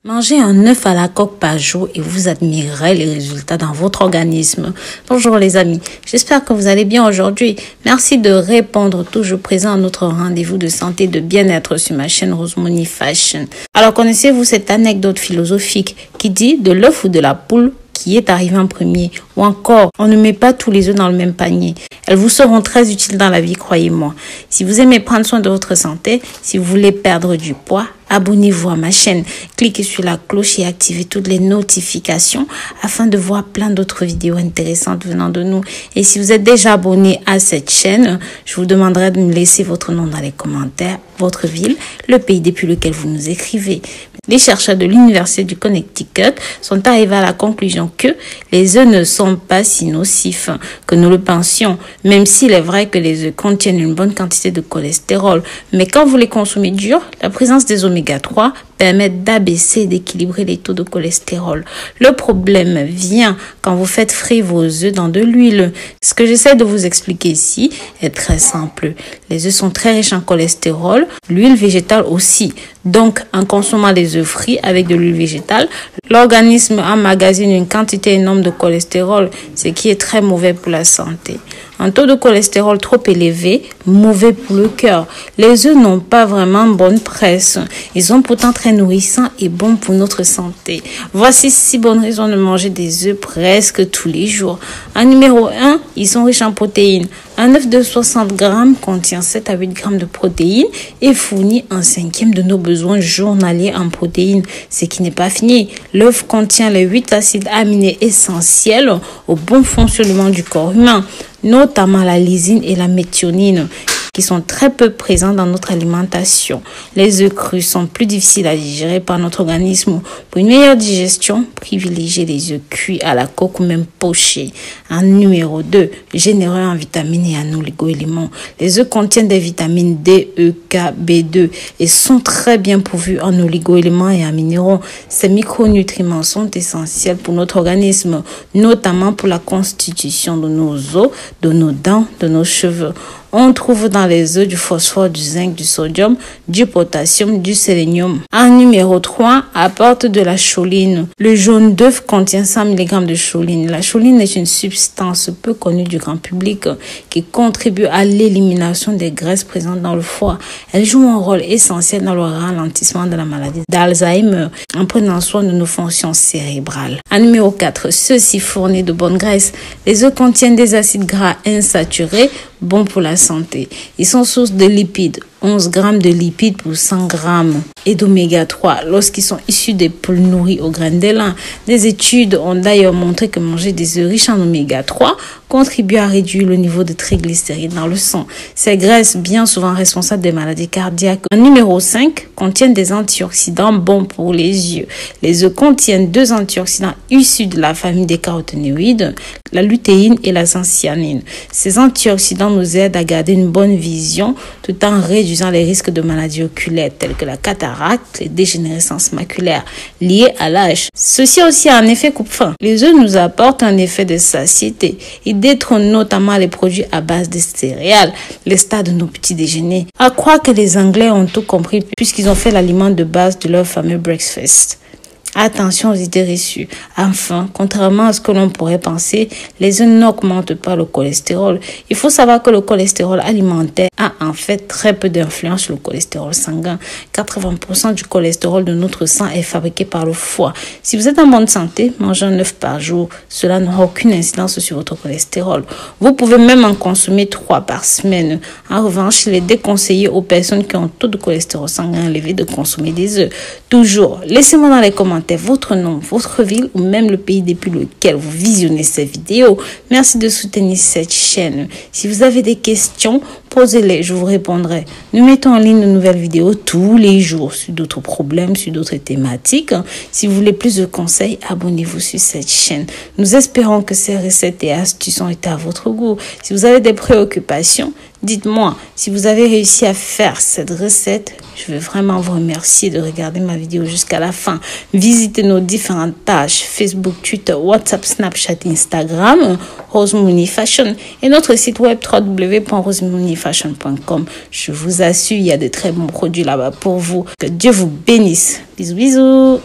Mangez un œuf à la coque par jour et vous admirerez les résultats dans votre organisme. Bonjour les amis, j'espère que vous allez bien aujourd'hui. Merci de répondre toujours présent à notre rendez-vous de santé et de bien-être sur ma chaîne Rose Money Fashion. Alors connaissez-vous cette anecdote philosophique qui dit de l'œuf ou de la poule qui est arrivé en premier, ou encore on ne met pas tous les œufs dans le même panier. Elles vous seront très utiles dans la vie, croyez-moi. Si vous aimez prendre soin de votre santé, si vous voulez perdre du poids, abonnez-vous à ma chaîne, cliquez sur la cloche et activez toutes les notifications afin de voir plein d'autres vidéos intéressantes venant de nous. Et si vous êtes déjà abonné à cette chaîne, je vous demanderai de me laisser votre nom dans les commentaires, votre ville, le pays depuis lequel vous nous écrivez. Les chercheurs de l'Université du Connecticut sont arrivés à la conclusion que les œufs ne sont pas si nocifs que nous le pensions, même s'il est vrai que les œufs contiennent une bonne quantité de cholestérol. Mais quand vous les consommez durs, la présence des oméga 3 permet d'abaisser et d'équilibrer les taux de cholestérol. Le problème vient quand vous faites frire vos œufs dans de l'huile. Ce que j'essaie de vous expliquer ici est très simple. Les œufs sont très riches en cholestérol, l'huile végétale aussi. Donc, en consommant les œufs frits avec de l'huile végétale, l'organisme emmagasine une quantité énorme de cholestérol, ce qui est très mauvais pour la santé. Un taux de cholestérol trop élevé, mauvais pour le cœur. Les œufs n'ont pas vraiment bonne presse. Ils sont pourtant très nourrissants et bons pour notre santé. Voici 6 bonnes raisons de manger des œufs presque tous les jours. En numéro 1, ils sont riches en protéines. Un œuf de 60 grammes contient 7 à 8 grammes de protéines et fournit un cinquième de nos besoins journaliers en protéines. Ce qui n'est pas fini. L'œuf contient les 8 acides aminés essentiels au bon fonctionnement du corps humain, notamment la lysine et la méthionine, qui sont très peu présents dans notre alimentation. Les œufs crus sont plus difficiles à digérer par notre organisme. Pour une meilleure digestion, privilégiez les œufs cuits à la coque ou même pochés. En numéro 2, généreux en vitamines et en oligo-éléments. Les œufs contiennent des vitamines D, E, K, B2 et sont très bien pourvus en oligo-éléments et en minéraux. Ces micronutriments sont essentiels pour notre organisme, notamment pour la constitution de nos os, de nos dents, de nos cheveux. On trouve dans les œufs du phosphore, du zinc, du sodium, du potassium, du sélénium. En numéro 3, apporte de la choline. Le jaune d'œuf contient 100 mg de choline. La choline est une substance peu connue du grand public qui contribue à l'élimination des graisses présentes dans le foie. Elle joue un rôle essentiel dans le ralentissement de la maladie d'Alzheimer en prenant soin de nos fonctions cérébrales. En numéro 4, ceux-ci fournissent de bonnes graisses. Les œufs contiennent des acides gras insaturés, bons pour la santé. Ils sont source de lipides, 11 grammes de lipides pour 100 grammes et d'oméga 3 lorsqu'ils sont issus des poules nourries aux graines d'élan. Des études ont d'ailleurs montré que manger des œufs riches en oméga 3 contribue à réduire le niveau de triglycérides dans le sang. Ces graisses, bien souvent responsables des maladies cardiaques. En numéro 5, contiennent des antioxydants bons pour les yeux. Les œufs contiennent 2 antioxydants issus de la famille des caroténoïdes, la lutéine et la xanthine. Ces antioxydants nous aident à garder une bonne vision tout en réduisant les risques de maladies oculaires telles que la cataracte, les dégénérescences maculaires liées à l'âge. Ceci aussi a un effet coupe-faim. Les œufs nous apportent un effet de satiété. Ils détrônent notamment les produits à base de céréales, les stades de nos petits déjeuners. À croire que les Anglais ont tout compris puisqu'ils ont fait l'aliment de base de leur fameux breakfast. Attention aux idées reçues. Enfin, contrairement à ce que l'on pourrait penser, les œufs n'augmentent pas le cholestérol. Il faut savoir que le cholestérol alimentaire a en fait très peu d'influence sur le cholestérol sanguin. 80% du cholestérol de notre sang est fabriqué par le foie. Si vous êtes en bonne santé, mangez un œuf par jour. Cela n'aura aucune incidence sur votre cholestérol. Vous pouvez même en consommer 3 par semaine. En revanche, il est déconseillé aux personnes qui ont un taux de cholestérol sanguin élevé de consommer des œufs. Toujours, laissez-moi dans les commentaires votre nom, votre ville ou même le pays depuis lequel vous visionnez cette vidéo. Merci de soutenir cette chaîne. Si vous avez des questions, posez-les, je vous répondrai. Nous mettons en ligne de nouvelles vidéos tous les jours sur d'autres problèmes, sur d'autres thématiques. Si vous voulez plus de conseils, abonnez-vous sur cette chaîne. Nous espérons que ces recettes et astuces ont été à votre goût. Si vous avez des préoccupations, dites-moi. Si vous avez réussi à faire cette recette, je veux vraiment vous remercier de regarder ma vidéo jusqu'à la fin. Visitez nos différentes pages Facebook, Twitter, WhatsApp, Snapchat, Instagram, Rose Money Fashion et notre site web www.rosemoneyfashion.com. Je vous assure, il y a de très bons produits là-bas pour vous. Que Dieu vous bénisse. Bisous, bisous.